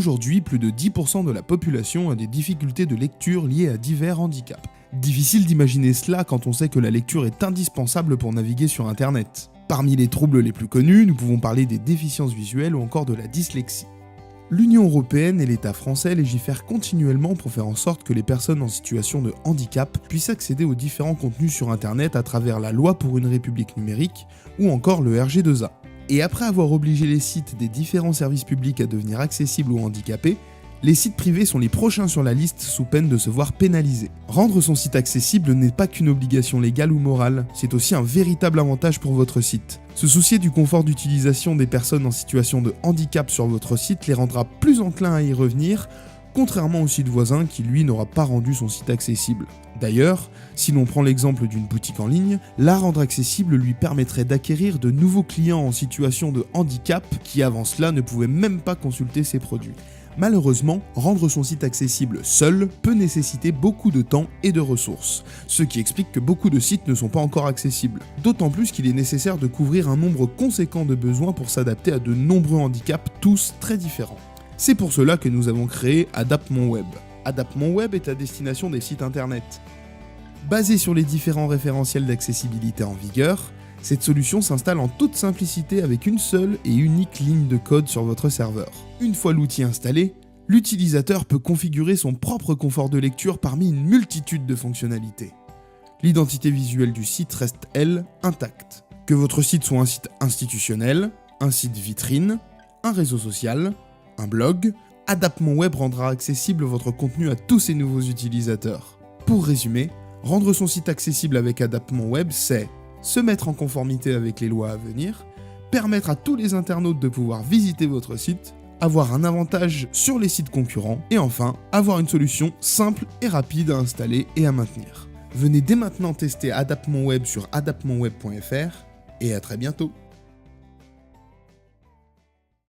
Aujourd'hui, plus de 10% de la population a des difficultés de lecture liées à divers handicaps. Difficile d'imaginer cela quand on sait que la lecture est indispensable pour naviguer sur Internet. Parmi les troubles les plus connus, nous pouvons parler des déficiences visuelles ou encore de la dyslexie. L'Union européenne et l'État français légifèrent continuellement pour faire en sorte que les personnes en situation de handicap puissent accéder aux différents contenus sur Internet à travers la loi pour une république numérique ou encore le RG2A. Et après avoir obligé les sites des différents services publics à devenir accessibles aux handicapés, les sites privés sont les prochains sur la liste sous peine de se voir pénalisés. Rendre son site accessible n'est pas qu'une obligation légale ou morale, c'est aussi un véritable avantage pour votre site. Se soucier du confort d'utilisation des personnes en situation de handicap sur votre site les rendra plus enclins à y revenir, contrairement au site voisin qui lui n'aura pas rendu son site accessible. D'ailleurs, si l'on prend l'exemple d'une boutique en ligne, la rendre accessible lui permettrait d'acquérir de nouveaux clients en situation de handicap qui avant cela ne pouvaient même pas consulter ses produits. Malheureusement, rendre son site accessible seul peut nécessiter beaucoup de temps et de ressources, ce qui explique que beaucoup de sites ne sont pas encore accessibles. D'autant plus qu'il est nécessaire de couvrir un nombre conséquent de besoins pour s'adapter à de nombreux handicaps, tous très différents. C'est pour cela que nous avons créé Adapt Mon Web. Adapt Mon Web est à destination des sites internet. Basé sur les différents référentiels d'accessibilité en vigueur, cette solution s'installe en toute simplicité avec une seule et unique ligne de code sur votre serveur. Une fois l'outil installé, l'utilisateur peut configurer son propre confort de lecture parmi une multitude de fonctionnalités. L'identité visuelle du site reste, elle, intacte. Que votre site soit un site institutionnel, un site vitrine, un réseau social, un blog, Adapt Mon Web rendra accessible votre contenu à tous ces nouveaux utilisateurs. Pour résumer, rendre son site accessible avec Adapt Mon Web, c'est se mettre en conformité avec les lois à venir, permettre à tous les internautes de pouvoir visiter votre site, avoir un avantage sur les sites concurrents, et enfin, avoir une solution simple et rapide à installer et à maintenir. Venez dès maintenant tester Adapt Mon Web sur adaptmonweb.fr, et à très bientôt.